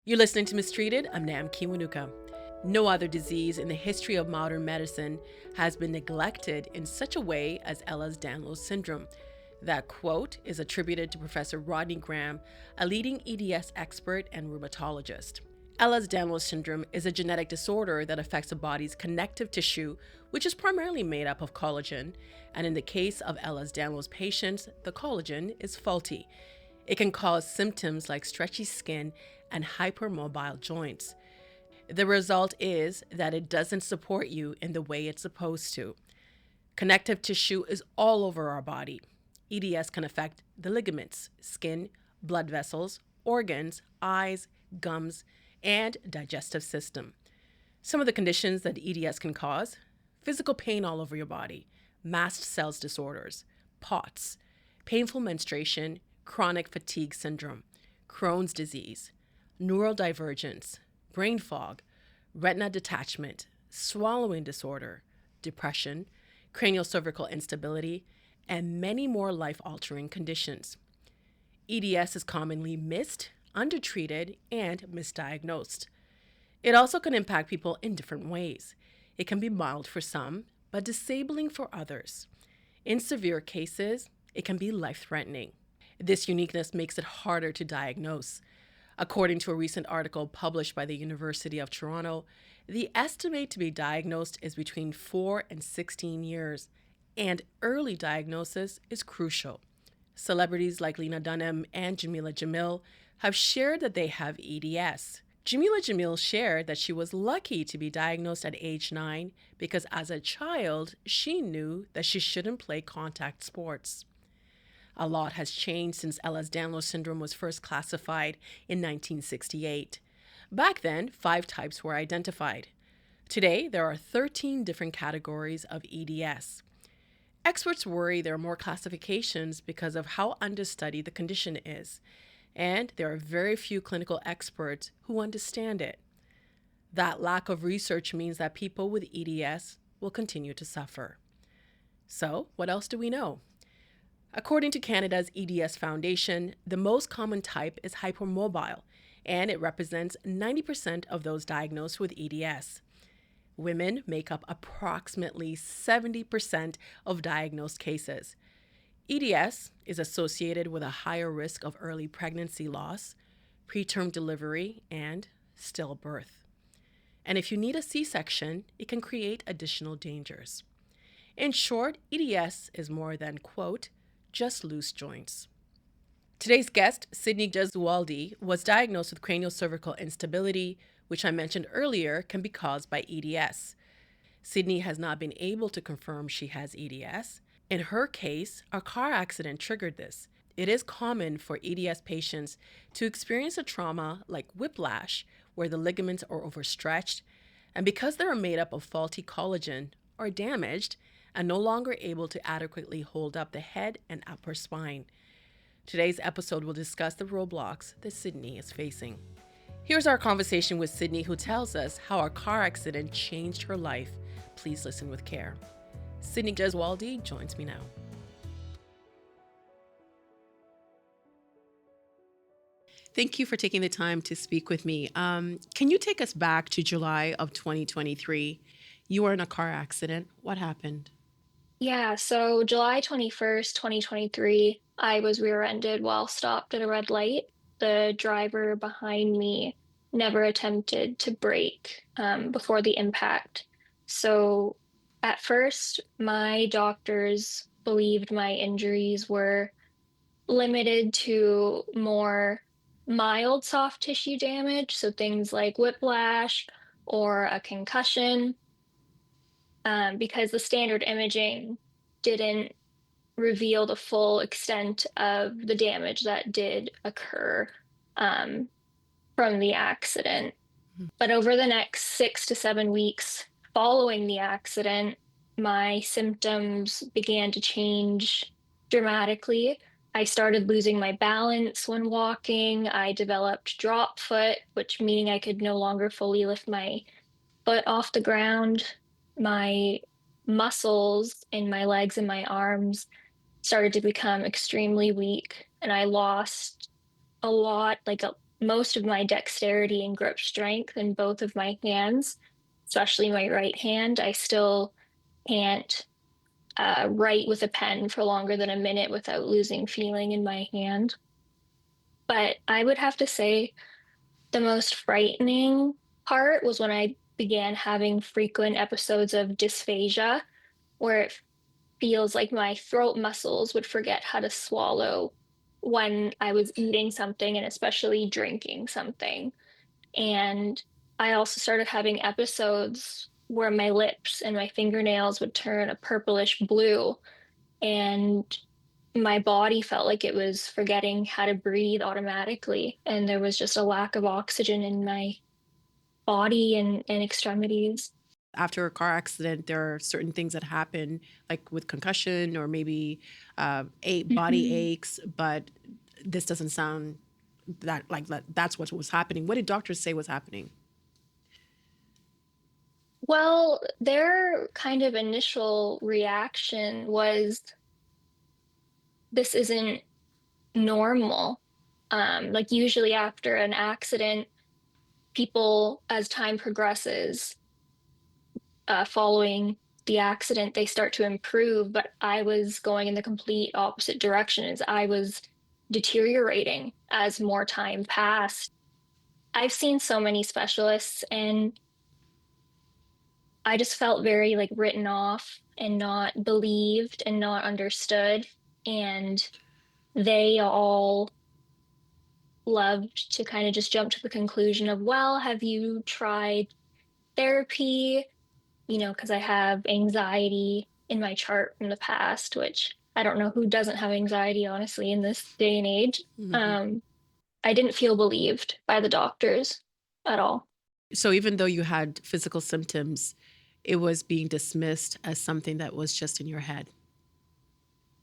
You're listening to Mistreated. I'm Kiwanuka. No other disease in the history of modern medicine has been neglected in such a way as Ehlers-Danlos syndrome. That quote is attributed to Professor Rodney Graham, a leading EDS expert and rheumatologist. Ehlers-Danlos syndrome is a genetic disorder that affects the body's connective tissue, which is primarily made up of collagen. And in the case of Ehlers-Danlos patients, the collagen is faulty. It can cause symptoms like stretchy skin and hypermobile joints. The result is that it doesn't support you in the way it's supposed to. Connective tissue is all over our body. EDS can affect the ligaments, skin, blood vessels, organs, eyes, gums, and digestive system. Some of the conditions that EDS can cause: physical pain all over your body, mast cells disorders, POTS, painful menstruation, chronic fatigue syndrome, Crohn's disease, neural divergence, brain fog, retina detachment, swallowing disorder, depression, craniocervical instability, and many more life-altering conditions. EDS is commonly missed, undertreated, and misdiagnosed. It also can impact people in different ways. It can be mild for some, but disabling for others. In severe cases, it can be life-threatening. This uniqueness makes it harder to diagnose. According to a recent article published by the University of Toronto, the estimate to be diagnosed is between 4 and 16 years, and early diagnosis is crucial. Celebrities like Lena Dunham and Jameela Jamil have shared that they have EDS. Jameela Jamil shared that she was lucky to be diagnosed at age 9 because as a child, she knew that she shouldn't play contact sports. A lot has changed since Ehlers-Danlos syndrome was first classified in 1968. Back then, 5 types were identified. Today, there are 13 different categories of EDS. Experts worry there are more classifications because of how understudied the condition is, and there are very few clinical experts who understand it. That lack of research means that people with EDS will continue to suffer. So, what else do we know? According to Canada's EDS Foundation, the most common type is hypermobile, and it represents 90% of those diagnosed with EDS. Women make up approximately 70% of diagnosed cases. EDS is associated with a higher risk of early pregnancy loss, preterm delivery, and stillbirth. And if you need a C-section, it can create additional dangers. In short, EDS is more than, quote, just loose joints. Today's guest, Sydney Gesualdi, was diagnosed with craniocervical instability, which I mentioned earlier can be caused by EDS. Sydney has not been able to confirm she has EDS. In her case, a car accident triggered this. It is common for EDS patients to experience a trauma like whiplash, where the ligaments are overstretched, and because they are made up of faulty collagen, are damaged and no longer able to adequately hold up the head and upper spine. Today's episode will discuss the roadblocks that Sydney is facing. Here's our conversation with Sydney, who tells us how a car accident changed her life. Please listen with care. Sydney Gesualdi joins me now. Thank you for taking the time to speak with me. Can you take us back to July of 2023? You were in a car accident. What happened? Yeah, so July 21st, 2023, I was rear-ended while stopped at a red light. The driver behind me never attempted to brake before the impact. So at first, my doctors believed my injuries were limited to more mild soft tissue damage, so things like whiplash or a concussion, because the standard imaging didn't reveal the full extent of the damage that did occur um, from the accident. But over the next 6 to 7 weeks following the accident, my symptoms began to change dramatically. I started losing my balance when walking. I developed drop foot, which meaning I could no longer fully lift my foot off the ground. My muscles in my legs and my arms started to become extremely weak, and I lost a lot, like most of my dexterity and grip strength in both of my hands, especially my right hand. I still can't write with a pen for longer than a minute without losing feeling in my hand. But I would have to say the most frightening part was when I began having frequent episodes of dysphagia, where it feels like my throat muscles would forget how to swallow when I was eating something and especially drinking something. And I also started having episodes where my lips and my fingernails would turn a purplish blue, and my body felt like it was forgetting how to breathe automatically. And there was just a lack of oxygen in my body and extremities. After a car accident, there are certain things that happen, like with concussion or maybe body Mhm. aches, but this doesn't sound that like that. That's what was happening. What did doctors say was happening? Well, their kind of initial reaction was this isn't normal. Like usually after an accident, people, as time progresses, following the accident, they start to improve. But I was going in the complete opposite direction as I was deteriorating as more time passed. I've seen so many specialists and I just felt very like written off and not believed and not understood. And they all loved to kind of just jump to the conclusion of, well, have you tried therapy? Because I have anxiety in my chart from the past, which I don't know who doesn't have anxiety, honestly, in this day and age. Mhm. Um, I didn't feel believed by the doctors at all. So even though you had physical symptoms, it was being dismissed as something that was just in your head.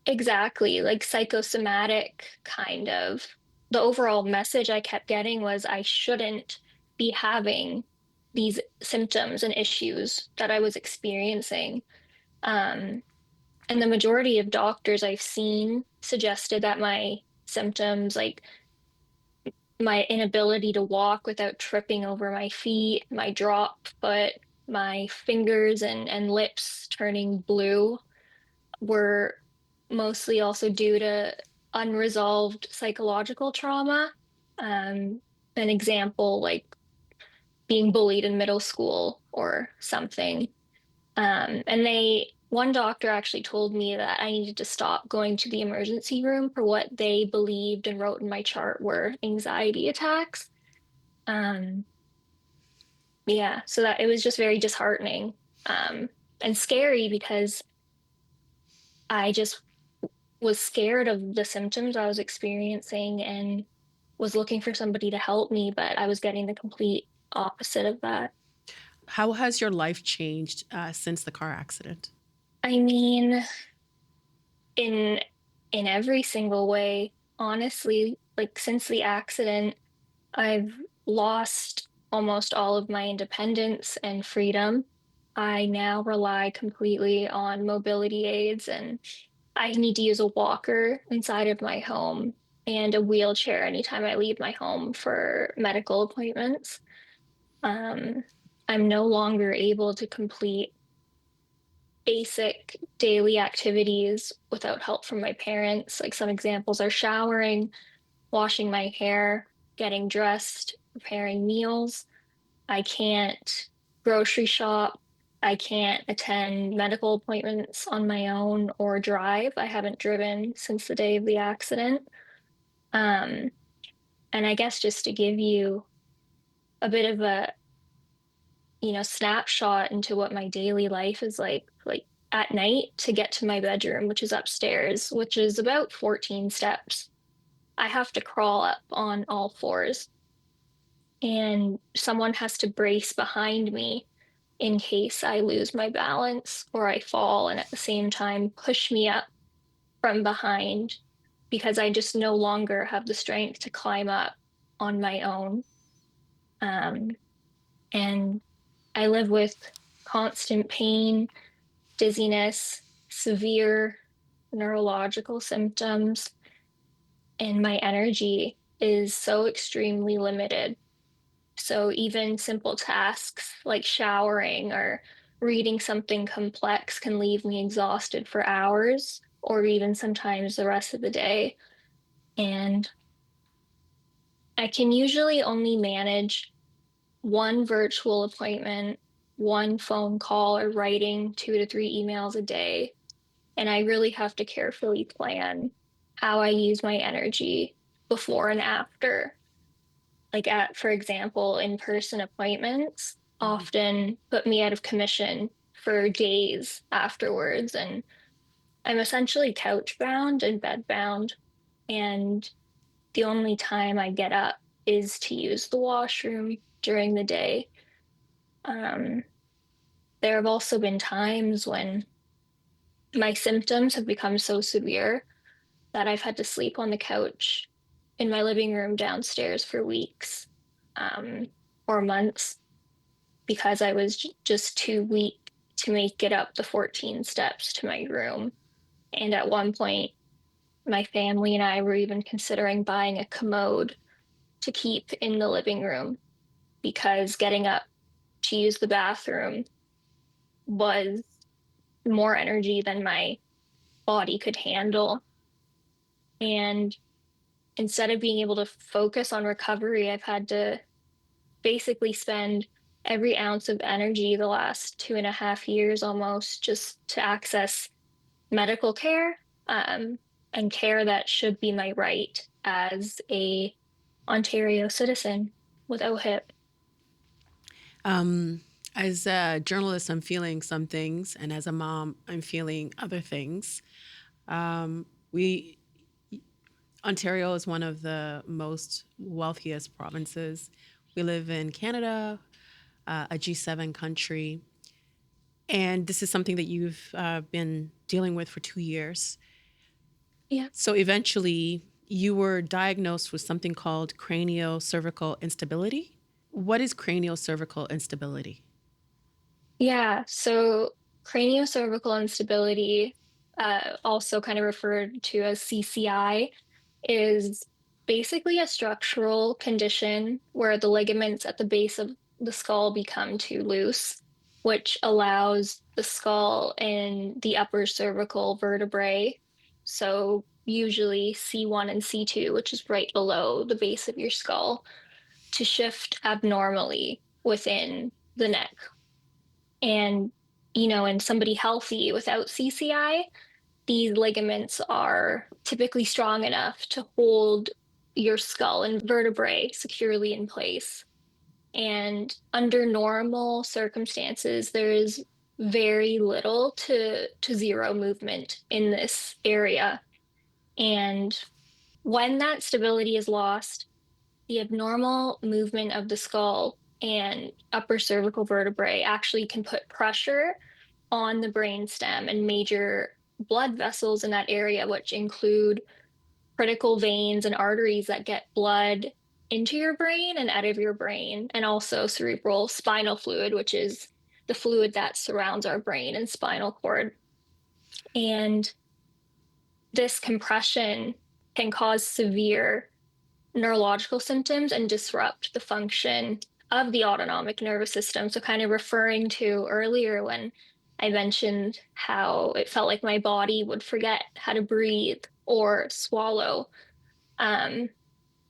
Exactly, like psychosomatic kind of. The overall message I kept getting was I shouldn't be having these symptoms and issues that I was experiencing. Um, and the majority of doctors I've seen suggested that my symptoms, like my inability to walk without tripping over my feet, my drop foot, my fingers and lips turning blue, were mostly also due to unresolved psychological trauma. Um, an example, like being bullied in middle school or something. One doctor actually told me that I needed to stop going to the emergency room for what they believed and wrote in my chart were anxiety attacks. Um, yeah, so that it was just very disheartening, and scary because I just was scared of the symptoms I was experiencing and was looking for somebody to help me, but I was getting the complete opposite of that. How has your life changed since the car accident? I mean, in in every single way, honestly, like since the accident, I've lost almost all of my independence and freedom. I now rely completely on mobility aids, and I need to use a walker inside of my home and a wheelchair anytime I leave my home for medical appointments. Um, I'm no longer able to complete basic daily activities without help from my parents. Like some examples are showering, washing my hair, getting dressed, preparing meals. I can't grocery shop. I can't attend medical appointments on my own or drive. I haven't driven since the day of the accident. Um, and I guess just to give you a bit of a, snapshot into what my daily life is like at night to get to my bedroom, which is upstairs, which is about 14 steps. I have to crawl up on all fours, and someone has to brace behind me in case I lose my balance or I fall, and at the same time push me up from behind because I just no longer have the strength to climb up on my own. Um, and I live with constant pain, dizziness, severe neurological symptoms, and my energy. is so extremely limited. So even simple tasks like showering or reading something complex can leave me exhausted for hours or even sometimes the rest of the day. And I can usually only manage one virtual appointment, one phone call, or writing 2 to 3 emails a day. And I really have to carefully plan how I use my energy before and after. Like for example, in-person appointments Mhm. often put me out of commission for days afterwards. And I'm essentially couch bound and bed bound. And the only time I get up is to use the washroom during the day. Um, there have also been times when my symptoms have become so severe that I've had to sleep on the couch in my living room downstairs for weeks, um, or months because I was just too weak to make it up the 14 steps to my room. And at one point, my family and I were even considering buying a commode to keep in the living room because getting up to use the bathroom was more energy than my body could handle. And instead of being able to focus on recovery, I've had to basically spend every ounce of energy the last 2.5 years almost just to access medical care, and care that should be my right as a Ontario citizen with OHIP. Um, as a journalist, I'm feeling some things, and as a mom, I'm feeling other things. We Ontario is one of the most wealthiest provinces. We live in Canada, a G7 country, and this is something that you've been dealing with for 2 years. Yeah. So eventually, you were diagnosed with something called craniocervical instability. What is craniocervical instability? Yeah. So craniocervical instability, also kind of referred to as CCI, is basically a structural condition where the ligaments at the base of the skull become too loose, which allows the skull and the upper cervical vertebrae, so usually C1 and C2, which is right below the base of your skull, to shift abnormally within the neck. And, in somebody healthy without CCI, these ligaments are typically strong enough to hold your skull and vertebrae securely in place. And under normal circumstances, there is very little to zero movement in this area. And when that stability is lost, the abnormal movement of the skull and upper cervical vertebrae actually can put pressure on the brainstem and major blood vessels in that area, which include critical veins and arteries that get blood into your brain and out of your brain, and also cerebral spinal fluid, which is the fluid that surrounds our brain and spinal cord. And this compression can cause severe neurological symptoms and disrupt the function of the autonomic nervous system. So, kind of referring to earlier when I mentioned how it felt like my body would forget how to breathe or swallow. Um,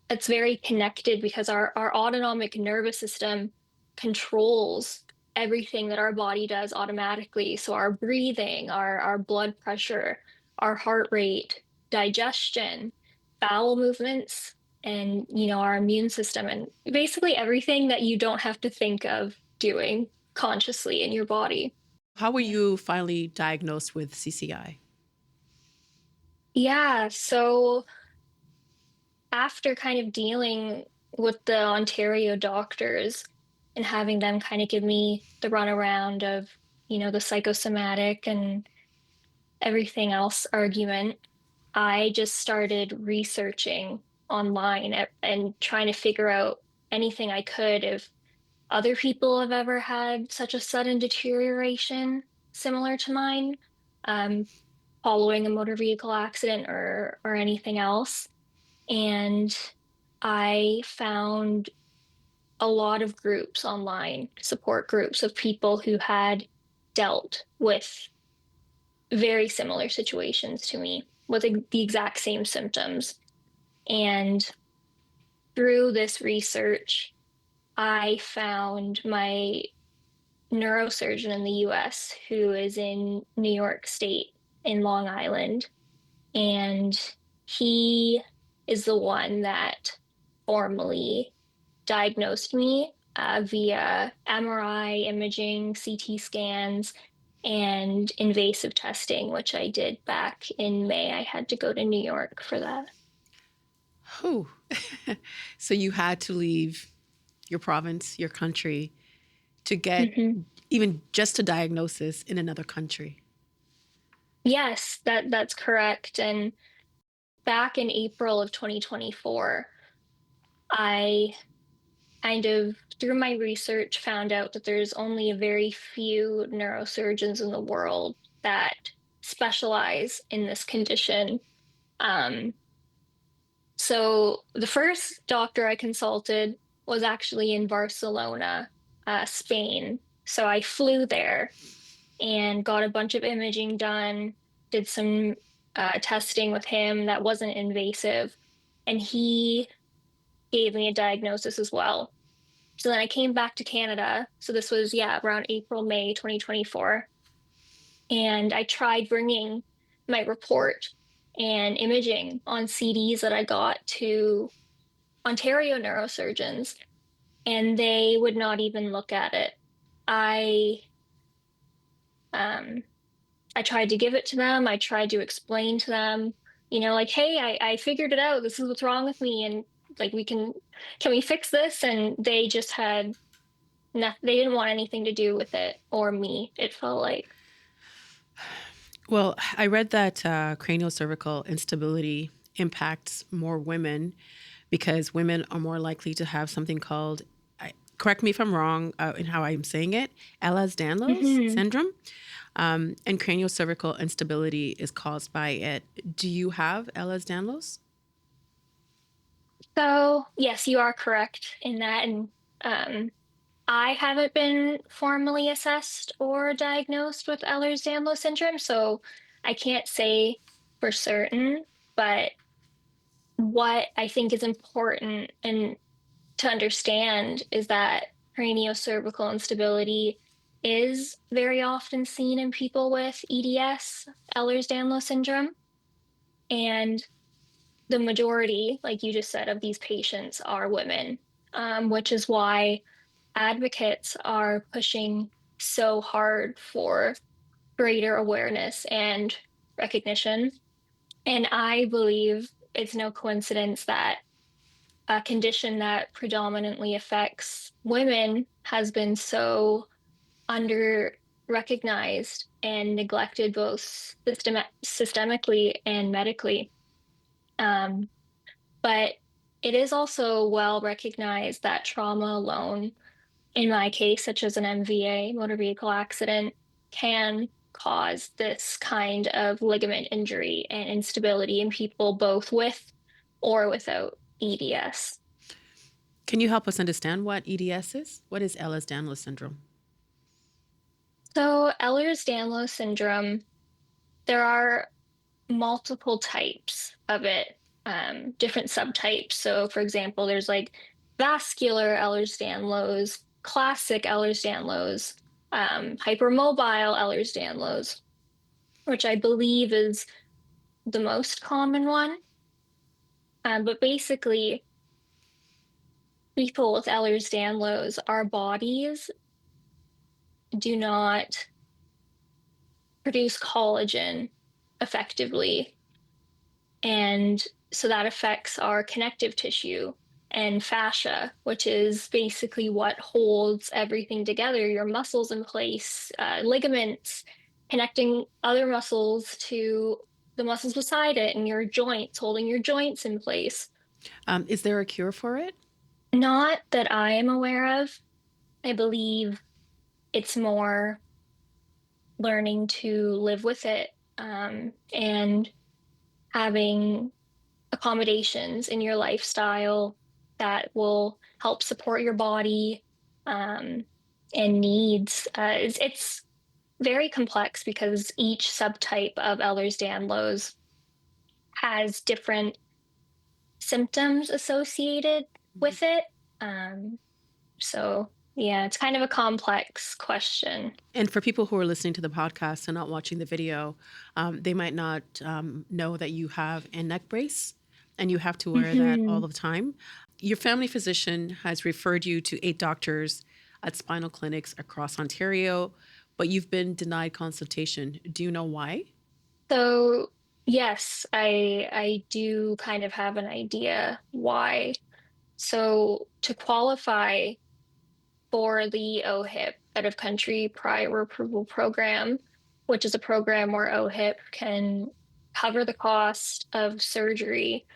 it's very connected because our autonomic nervous system controls everything that our body does automatically. So our breathing, our blood pressure, our heart rate, digestion, bowel movements, and our immune system, and basically everything that you don't have to think of doing consciously in your body. How were you finally diagnosed with CCI? Yeah, so after kind of dealing with the Ontario doctors and having them kind of give me the runaround of, the psychosomatic and everything else argument, I just started researching online and trying to figure out anything I could if other people have ever had such a sudden deterioration similar to mine, um, following a motor vehicle accident or anything else. And I found a lot of groups online, support groups of people who had dealt with very similar situations to me with the exact same symptoms. And through this research, I found my neurosurgeon in the US who is in New York State in Long Island. And he is the one that formally diagnosed me via MRI imaging, CT scans, and invasive testing, which I did back in May. I had to go to New York for that. Whew. So you had to leave your province, your country, to get Hmm. even just a diagnosis in another country. Yes, that's correct. And back in April of 2024, I kind of, through my research, found out that there's only a very few neurosurgeons in the world that specialize in this condition. Um, so the first doctor I consulted was actually in Barcelona, Spain. So I flew there and got a bunch of imaging done, did some testing with him that wasn't invasive, and he gave me a diagnosis as well. So then I came back to Canada. So this was, yeah, around April, May 2024. And I tried bringing my report and imaging on CDs that I got to Ontario neurosurgeons, and they would not even look at it. I um, I tried to give it to them. I tried to explain to them, like, hey, I figured it out. This is what's wrong with me, and like can we fix this? And they just had nothing. They didn't want anything to do with it or me. It felt like. Well, I read that craniocervical instability impacts more women because women are more likely to have something called, correct me if I'm wrong in how I'm saying it, Ehlers-Danlos Mhm. syndrome. And craniocervical instability is caused by it. Do you have Ehlers-Danlos? So yes, you are correct in that, and um, I haven't been formally assessed or diagnosed with Ehlers-Danlos syndrome, so I can't say for certain. But what I think is important and to understand is that craniocervical instability is very often seen in people with EDS, Ehlers-Danlos syndrome, and the majority, like you just said, of these patients are women, which is why advocates are pushing so hard for greater awareness and recognition. And I believe it's no coincidence that a condition that predominantly affects women has been so under recognized and neglected both systemically and medically. Um, but it is also well recognized that trauma alone, in my case, such as an MVA, motor vehicle accident, can cause this kind of ligament injury and instability in people both with or without EDS. Can you help us understand what EDS is? What is Ehlers-Danlos syndrome? So, Ehlers-Danlos syndrome, there are multiple types of it, different subtypes. So, for example, there's like vascular Ehlers-Danlos, classic Ehlers-Danlos, hypermobile Ehlers-Danlos, which I believe is the most common one. But basically, people with Ehlers-Danlos, our bodies do not produce collagen effectively. And so that affects our connective tissue and fascia, which is basically what holds everything together, your muscles in place, ligaments connecting other muscles to the muscles beside it, and your joints, holding your joints in place. Is there a cure for it? Not that I am aware of. I believe it's more learning to live with it, and having accommodations in your lifestyle, that will help support your body and needs. It's very complex because each subtype of Ehlers-Danlos has different symptoms associated with it. Um, so, yeah, it's kind of a complex question. And for people who are listening to the podcast and not watching the video, they might not know that you have a neck brace and you have to wear that all Hmm. the time. Your family physician has referred you to 8 doctors at spinal clinics across Ontario, but you've been denied consultation. Do you know why? So, yes, I do kind of have an idea why. So, to qualify for the OHIP, out of country prior approval program, which is a program where OHIP can cover the cost of surgery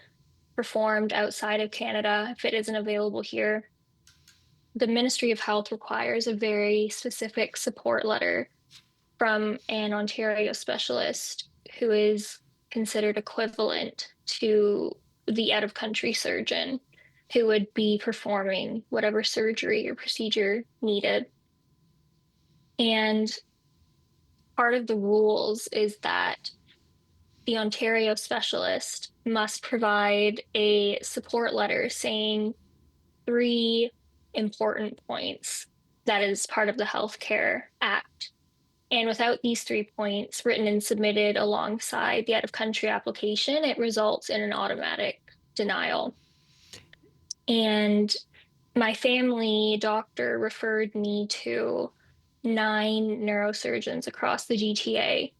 performed outside of Canada if it isn't available here. The Ministry of Health requires a very specific support letter from an Ontario specialist who is considered equivalent to the out of country surgeon who would be performing whatever surgery or procedure needed. And part of the rules is that the Ontario specialist must provide a support letter saying three important points that is part of the Healthcare Act. And without these 3 points written and submitted alongside the out of country application, it results in an automatic denial. And my family doctor referred me to 9 neurosurgeons across the GTA,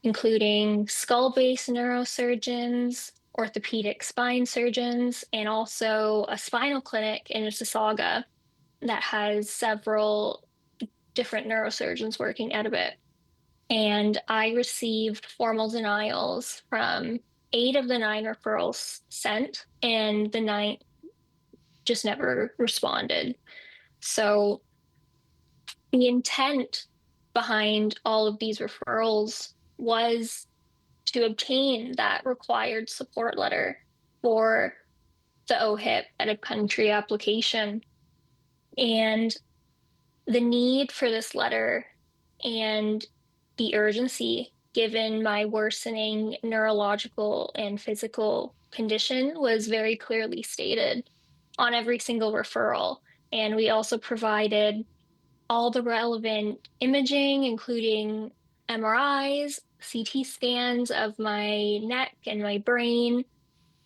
including skull base neurosurgeons, orthopedic spine surgeons, and also a spinal clinic in Mississauga that has several different neurosurgeons working out of it. And I received formal denials from 8 of the 9 referrals sent, and the ninth just never responded. So the intent behind all of these referrals was to obtain that required support letter for the OHIP out of country application. And the need for this letter and the urgency given my worsening neurological and physical condition was very clearly stated on every single referral. And we also provided all the relevant imaging, including MRIs, CT scans of my neck and my brain,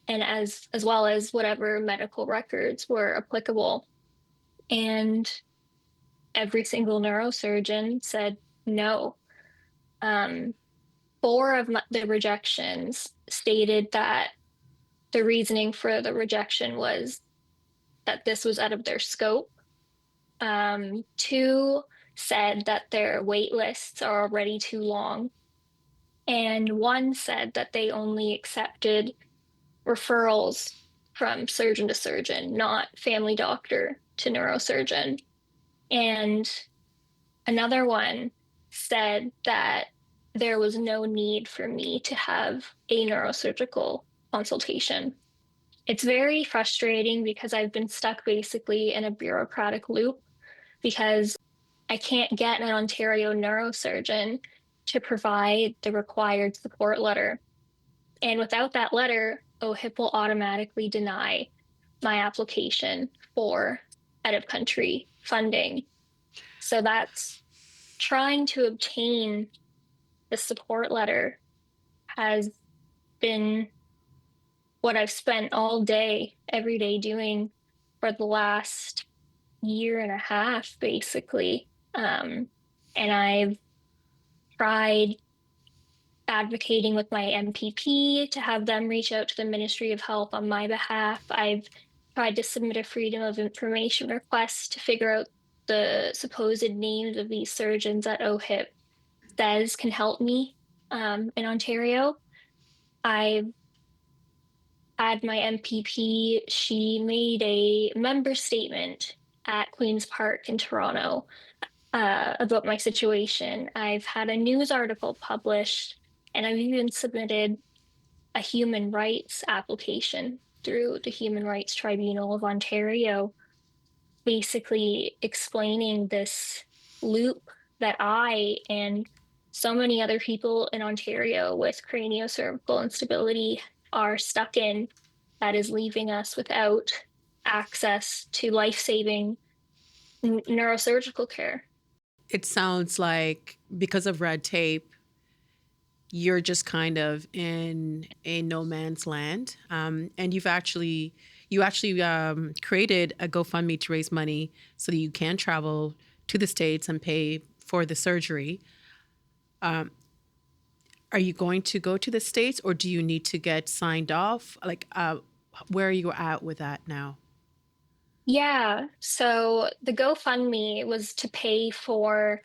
and as well as whatever medical records were applicable. And every single neurosurgeon said no. Um, 4 of the rejections stated that the reasoning for the rejection was that this was out of their scope. 2 said that their wait lists are already too long. And 1 said that they only accepted referrals from surgeon to surgeon, not family doctor to neurosurgeon. And another one said that there was no need for me to have a neurosurgical consultation. It's very frustrating because I've been stuck basically in a bureaucratic loop because I can't get an Ontario neurosurgeon to provide the required support letter. And without that letter, OHIP will automatically deny my application for out of country funding. So that's trying to obtain the support letter has been what I've spent all day, every day doing for the last year and a half, basically. And I've tried advocating with my MPP to have them reach out to the Ministry of Health on my behalf. I've tried to submit a Freedom of Information request to figure out the supposed names of these surgeons that OHIP says can help me in Ontario. I've had my MPP, she made a member statement at Queen's Park in Toronto about my situation. I've had a news article published, and I've even submitted a human rights application through the Human Rights Tribunal of Ontario, basically explaining this loop that I and so many other people in Ontario with craniocervical instability are stuck in, that is leaving us without access to life-saving neurosurgical care. It sounds like because of red tape, you're just kind of in a no man's land, and you actually created a GoFundMe to raise money so that you can travel to the States and pay for the surgery. Are you going to go to the States, or do you need to get signed off? Like, where are you at with that now? Yeah, so the GoFundMe was to pay for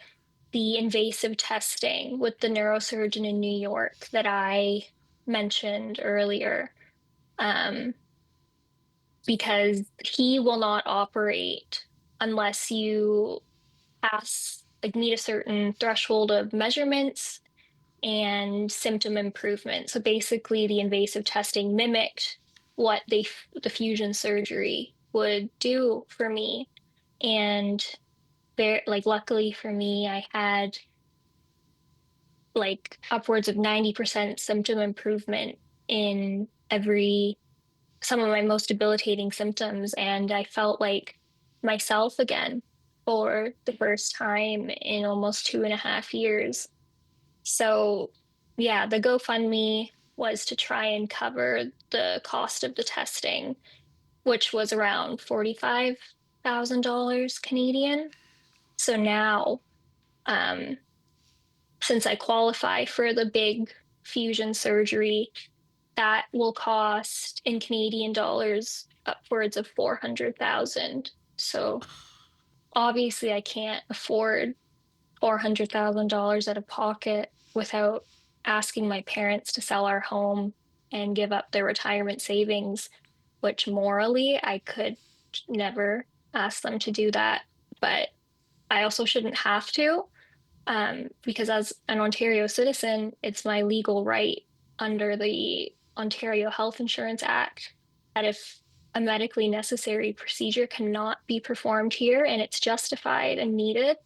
the invasive testing with the neurosurgeon in New York that I mentioned earlier, um, because he will not operate unless you pass, like, meet a certain threshold of measurements and symptom improvement. So basically, the invasive testing mimicked what the fusion surgery would do for me. And there, like, luckily for me, I had like upwards of 90% symptom improvement in every some of my most debilitating symptoms. And I felt like myself again for the first time in almost 2.5 years. So, yeah, the GoFundMe was to try and cover the cost of the testing, which was around $45,000 Canadian. So now, um, since I qualify for the big fusion surgery, that will cost in Canadian dollars upwards of 400,000. So obviously I can't afford $400,000 out of pocket without asking my parents to sell our home and give up their retirement savings, which morally I could never ask them to do that. But I also shouldn't have to, because as an Ontario citizen, it's my legal right under the Ontario Health Insurance Act that if a medically necessary procedure cannot be performed here and it's justified and needed,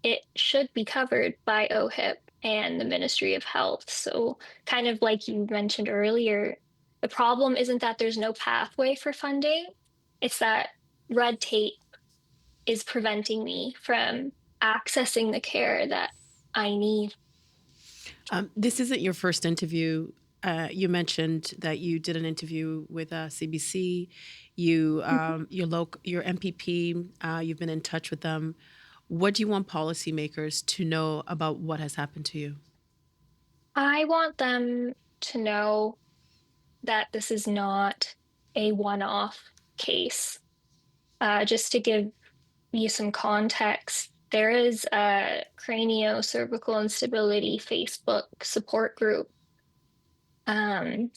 it should be covered by OHIP and the Ministry of Health. So, kind of like you mentioned earlier, the problem isn't that there's no pathway for funding, it's that red tape is preventing me from accessing the care that I need. This isn't your first interview. You mentioned that you did an interview with CBC. Your MPP. You've been in touch with them. What do you want policymakers to know about what has happened to you? I want them to know that this is not a one off case. Just to give you some context, there is a craniocervical instability Facebook support group, um,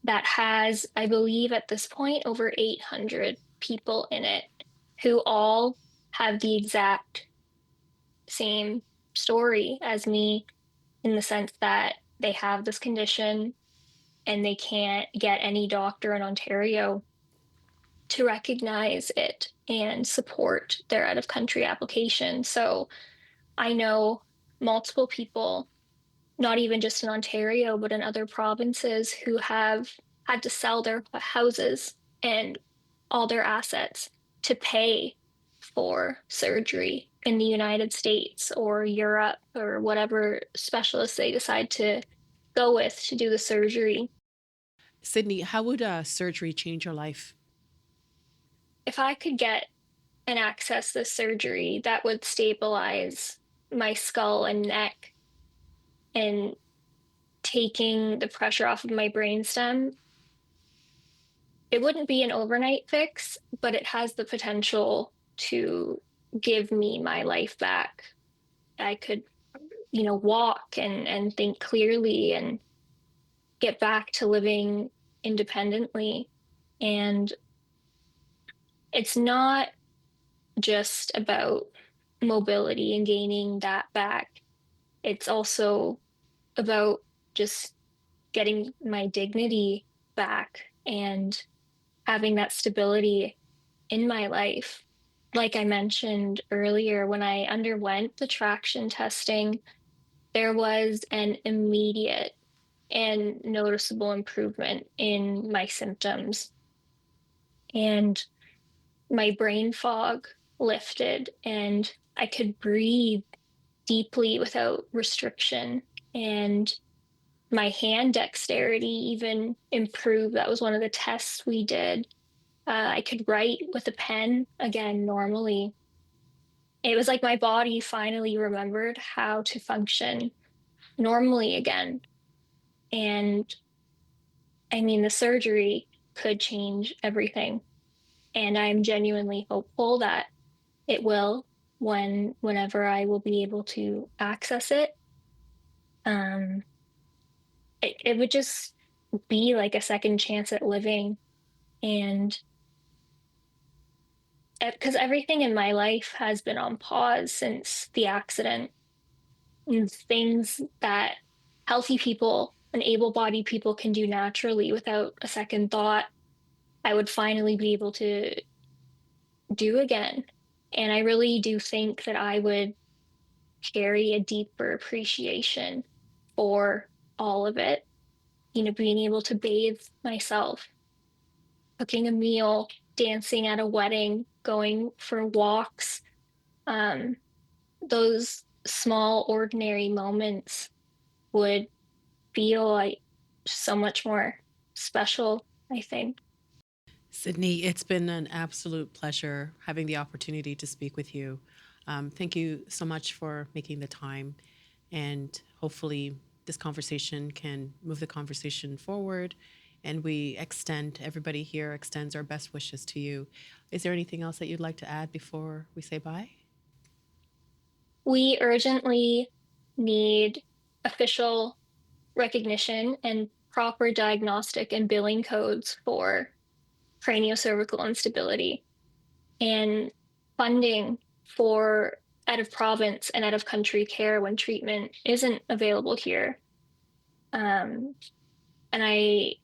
that has, I believe, at this point, over 800 people in it who all have the exact same story as me, in the sense that they have this condition and they can't get any doctor in Ontario to recognize it and support their out of country application. So I know multiple people, not even just in Ontario, but in other provinces, who have had to sell their houses and all their assets to pay for surgery in the United States or Europe or whatever specialists they decide to go with to do the surgery. Sydney, how would surgery change your life? If I could get and access this surgery, that would stabilize my skull and neck and taking the pressure off of my brainstem, it wouldn't be an overnight fix, but it has the potential to give me my life back. I could, walk and think clearly and get back to living independently. And it's not just about mobility and gaining that back. It's also about just getting my dignity back and having that stability in my life. Like I mentioned earlier, when I underwent the traction testing, there was an immediate and noticeable improvement in my symptoms, and my brain fog lifted, and I could breathe deeply without restriction. And my hand dexterity even improved. That was one of the tests we did. I could write with a pen again normally. It was like my body finally remembered how to function normally again. And I mean, the surgery could change everything. And I'm genuinely hopeful that it will whenever I will be able to access it. Um, it would just be like a second chance at living. And because everything in my life has been on pause since the accident, and things that healthy people and able-bodied people can do naturally without a second thought, I would finally be able to do again. And I really do think that I would carry a deeper appreciation for all of it. You know, being able to bathe myself, cooking a meal, dancing at a wedding, going for walks, um, those small, ordinary moments would feel like so much more special, I think. Sydney, it's been an absolute pleasure having the opportunity to speak with you. Thank you so much for making the time, and hopefully, this conversation can move the conversation forward. And everybody here extends our best wishes to you. Is there anything else that you'd like to add before we say bye? We urgently need official recognition and proper diagnostic and billing codes for craniocervical instability, and funding for out of province and out of country care when treatment isn't available here. Um, and I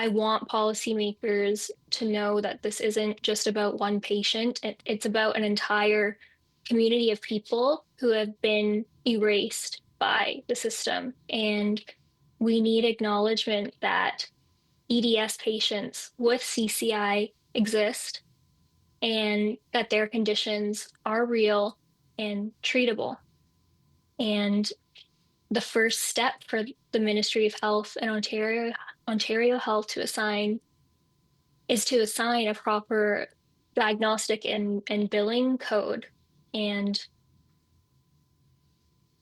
want policymakers to know that this isn't just about one patient. It's about an entire community of people who have been erased by the system. And we need acknowledgement that EDS patients with CCI exist and that their conditions are real and treatable. And the first step for the Ministry of Health and Ontario Health to assign a proper diagnostic and billing code. And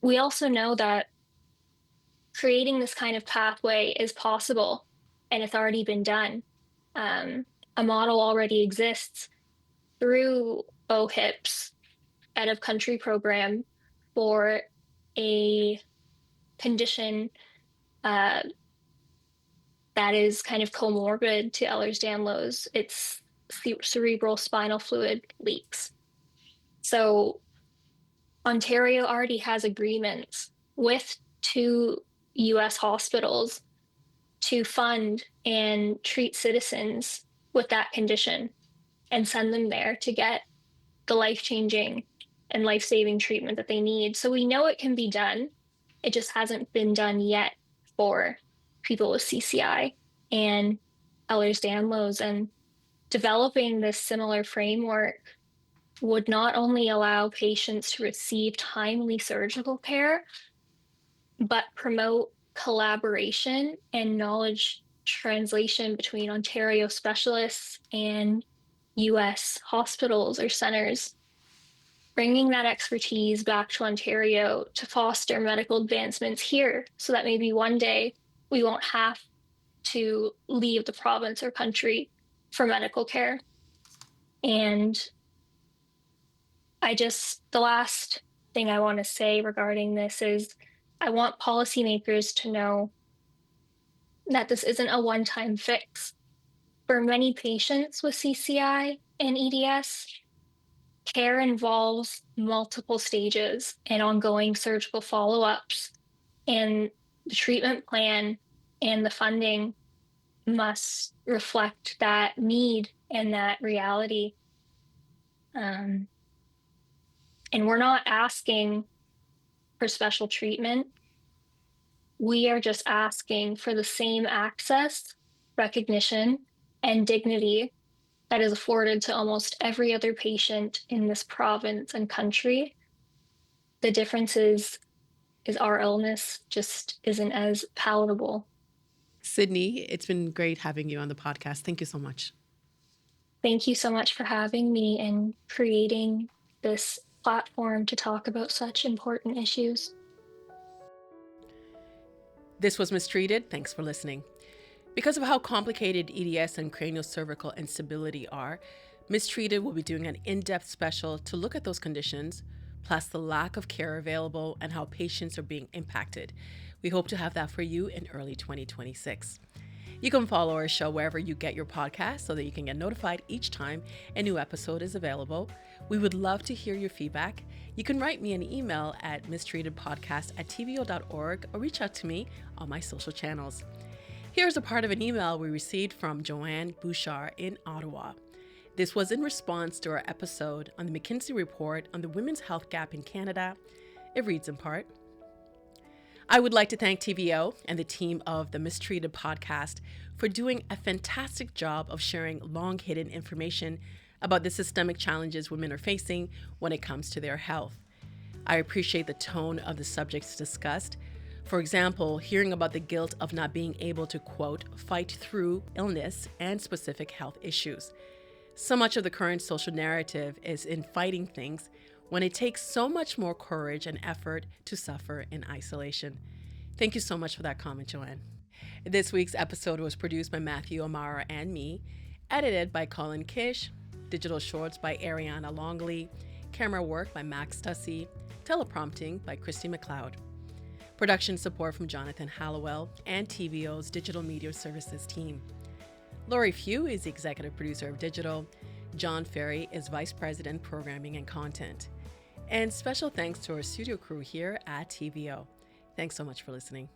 we also know that creating this kind of pathway is possible, and it's already been done. Um, a model already exists through OHIP's out of country program for a condition uh, that is kind of comorbid to Ehlers-Danlos. It's cerebral spinal fluid leaks. So Ontario already has agreements with two US hospitals to fund and treat citizens with that condition and send them there to get the life-changing and life-saving treatment that they need. So we know it can be done. It just hasn't been done yet for people with CCI and Ehlers-Danlos. And developing this similar framework would not only allow patients to receive timely surgical care, but promote collaboration and knowledge translation between Ontario specialists and US hospitals or centers, bringing that expertise back to Ontario to foster medical advancements here so that maybe one day we won't have to leave the province or country for medical care. And the last thing I want to say regarding this is I want policymakers to know that this isn't a one-time fix. For many patients with CCI and EDS, care involves multiple stages and ongoing surgical follow-ups, and the treatment plan and the funding must reflect that need and that reality. Um, and we're not asking for special treatment. We are just asking for the same access, recognition, and dignity that is afforded to almost every other patient in this province and country. The difference is our illness just isn't as palatable. Sydney, it's been great having you on the podcast. Thank you so much. Thank you so much for having me and creating this platform to talk about such important issues. This was Mistreated. Thanks for listening. Because of how complicated EDS and craniocervical instability are, Mistreated will be doing an in-depth special to look at those conditions, plus the lack of care available and how patients are being impacted. We hope to have that for you in early 2026. You can follow our show wherever you get your podcast so that you can get notified each time a new episode is available. We would love to hear your feedback. You can write me an email at mistreatedpodcast@tvo.org or reach out to me on my social channels. Here's a part of an email we received from Joanne Bouchard in Ottawa. This was in response to our episode on the McKinsey report on the women's health gap in Canada. It reads in part, I would like to thank TVO and the team of the Mistreated podcast for doing a fantastic job of sharing long-hidden information about the systemic challenges women are facing when it comes to their health. I appreciate the tone of the subjects discussed. For example, hearing about the guilt of not being able to, quote, fight through illness and specific health issues. So much of the current social narrative is in fighting things when it takes so much more courage and effort to suffer in isolation. Thank you so much for that comment, Joanne. This week's episode was produced by Matthew O'Mara and me, edited by Colin Kish, digital shorts by Ariana Longley, camera work by Max Tussey, teleprompting by Christy McLeod. Production support from Jonathan Hallowell and TVO's Digital Media Services team. Lori Few is the executive producer of Digital. John Ferry is vice president, programming and content. And special thanks to our studio crew here at TVO. Thanks so much for listening.